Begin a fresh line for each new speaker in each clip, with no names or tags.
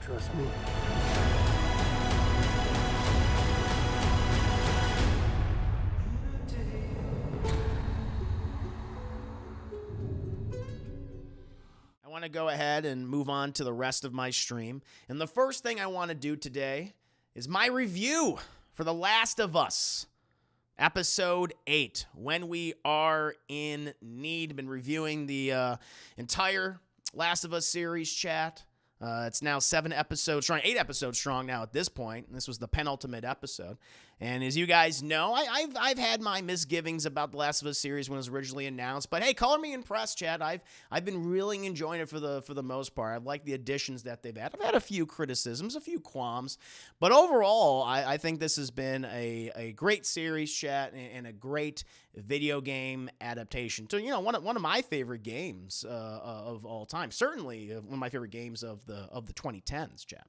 trust me?
I want to go ahead and move on to the rest of my stream. And the first thing I want to do today is my review for The Last of Us, Episode 8, When We Are in Need. Been reviewing the entire Last of Us series, chat. It's now 7 episodes strong, 8 episodes strong now at this point. This was the penultimate episode. And as you guys know, I've had my misgivings about the Last of Us series when it was originally announced. But hey, color me impressed, Chad. I've been really enjoying it for the most part. I've liked the additions that they've had. I've had a few criticisms, a few qualms, but overall, I think this has been a great series, chat, and a great video game adaptation to one of my favorite games of all time. Certainly one of my favorite games of the 2010s, chat.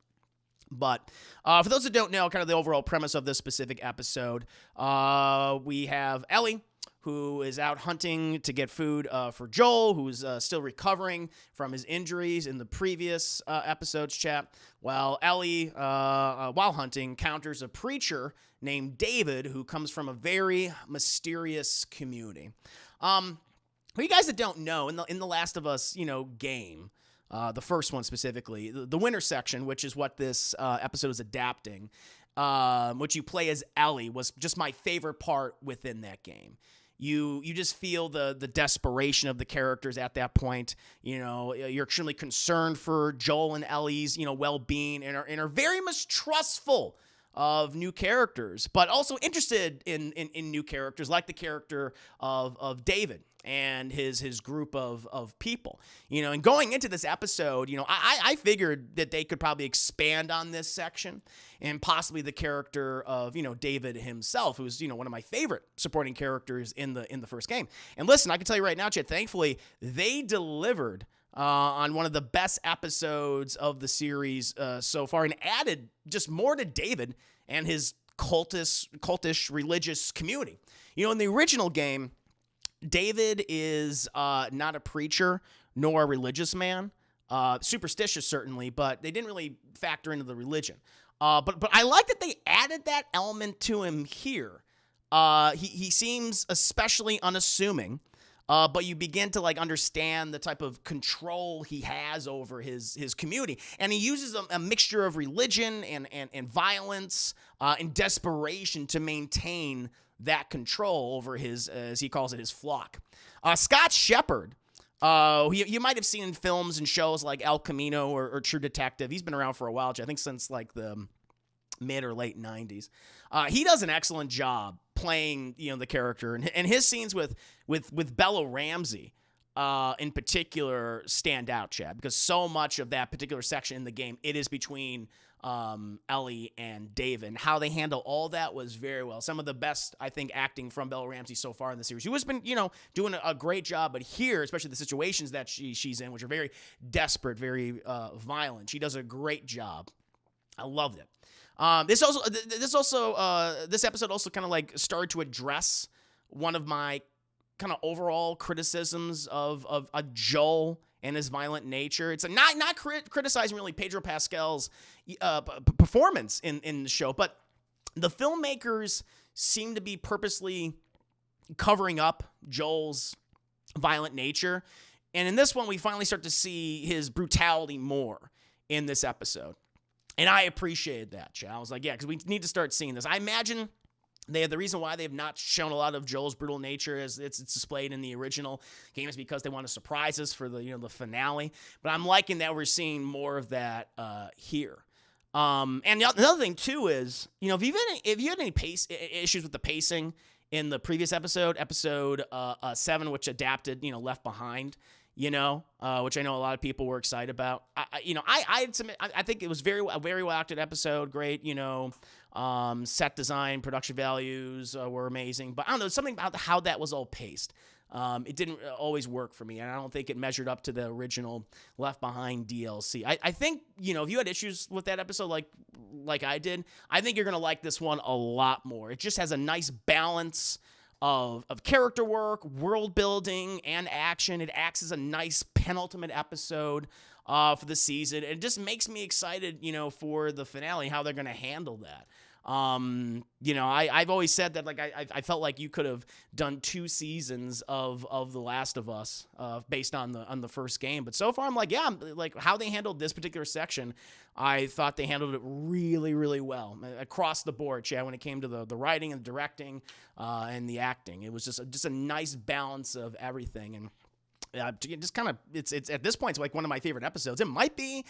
But for those that don't know, kind of the overall premise of this specific episode, we have Ellie, who is out hunting to get food for Joel, who's still recovering from his injuries in the previous episode's chat. While Ellie, while hunting, encounters a preacher named David, who comes from a very mysterious community. For you guys that don't know, in the Last of Us, game, the first one specifically, the winter section, which is what this episode is adapting, which you play as Ellie, was just my favorite part within that game. You just feel the desperation of the characters at that point. You're extremely concerned for Joel and Ellie's well-being, and are very mistrustful of new characters, but also interested in new characters, like the character of David and his group of people. And going into this episode, I figured that they could probably expand on this section, and possibly the character of David himself, who's one of my favorite supporting characters in the first game. And listen, I can tell you right now, Chad, thankfully they delivered on one of the best episodes of the series so far, and added just more to David and his cultish religious community. In the original game, David is not a preacher nor a religious man. Superstitious, certainly, but they didn't really factor into the religion. But I like that they added that element to him here. He seems especially unassuming. But you begin to understand the type of control he has over his community, and he uses a mixture of religion and violence and desperation to maintain that control over his, as he calls it, his flock. Scott Shepherd, who you might have seen in films and shows like El Camino or True Detective. He's been around for a while, I think since the mid or late 90s. He does an excellent job playing, the character, and his scenes with Bella Ramsey, in particular, stand out, Chad, because so much of that particular section in the game, it is between Ellie and David, and how they handle all that was very well. Some of the best, I think, acting from Bella Ramsey so far in the series, who has been, doing a great job, but here, especially the situations that she's in, which are very desperate, very violent, she does a great job. I loved it. This episode also kind of started to address one of my kind of overall criticisms of Joel and his violent nature. It's not criticizing really Pedro Pascal's performance in the show, but the filmmakers seem to be purposely covering up Joel's violent nature. And in this one, we finally start to see his brutality more in this episode. And I appreciated that, Chad. I was like, yeah, because we need to start seeing this. I imagine the reason why they have not shown a lot of Joel's brutal nature as it's displayed in the original game is because they want to surprise us for the finale. But I'm liking that we're seeing more of that here. And another thing too is, if you had any issues with the pacing in the previous episode 7, which adapted Left Behind, which I know a lot of people were excited about. I think it was a very well acted episode. Great, set design, production values were amazing. But I don't know, something about how that was all paced. It didn't always work for me, and I don't think it measured up to the original Left Behind DLC. I think, if you had issues with that episode like I did, I think you're going to like this one a lot more. It just has a nice balance of character work, world building, and action. It acts as a nice penultimate episode for the season. It just makes me excited, for the finale, how they're going to handle that. I've always said that, like, I felt like you could have done 2 seasons of The Last of Us, based on the first game. But so far, I'm like, like how they handled this particular section, I thought they handled it really, really well across the board, Chad, when it came to the writing and the directing, and the acting. It was just a nice balance of everything. And just kind of, it's at this point, it's like one of my favorite episodes. It might be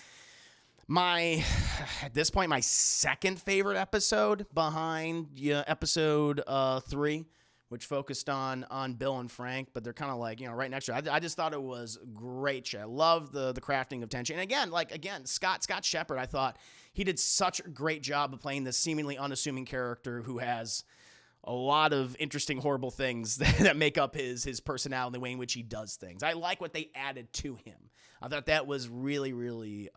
at this point, my second favorite episode behind episode 3, which focused on Bill and Frank, but they're kind of like, right next to it. I just thought it was great. I love the crafting of tension. And again, Scott Shepherd, I thought he did such a great job of playing this seemingly unassuming character who has a lot of interesting, horrible things that make up his personality, the way in which he does things. I like what they added to him. I thought that was really, really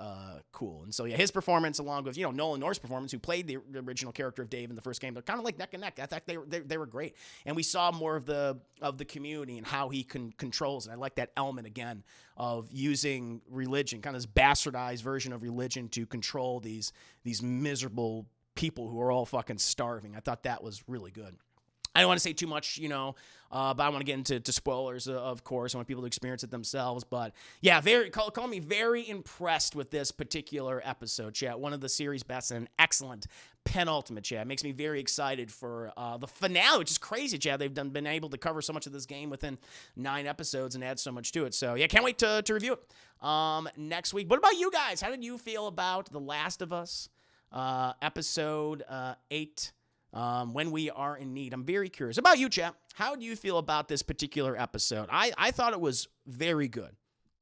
cool. And so, his performance, along with, Nolan North's performance, who played the original character of Dave in the first game, they're kind of like neck and neck. I thought they were great. And we saw more of the community and how he controls. And I like that element, again, of using religion, kind of this bastardized version of religion to control these miserable people who are all fucking starving. I thought that was really good. I don't want to say too much, but I want to get into spoilers, of course. I want people to experience it themselves. But yeah, call me very impressed with this particular episode, chat. One of the series best and an excellent penultimate, chat. Makes me very excited for the finale, which is crazy, chat. They've been able to cover so much of this game within 9 episodes and add so much to it. So yeah, can't wait to review it next week. What about you guys? How did you feel about The Last of Us episode 8? When we are in need. I'm very curious about you, chat. How do you feel about this particular episode? I thought it was very good.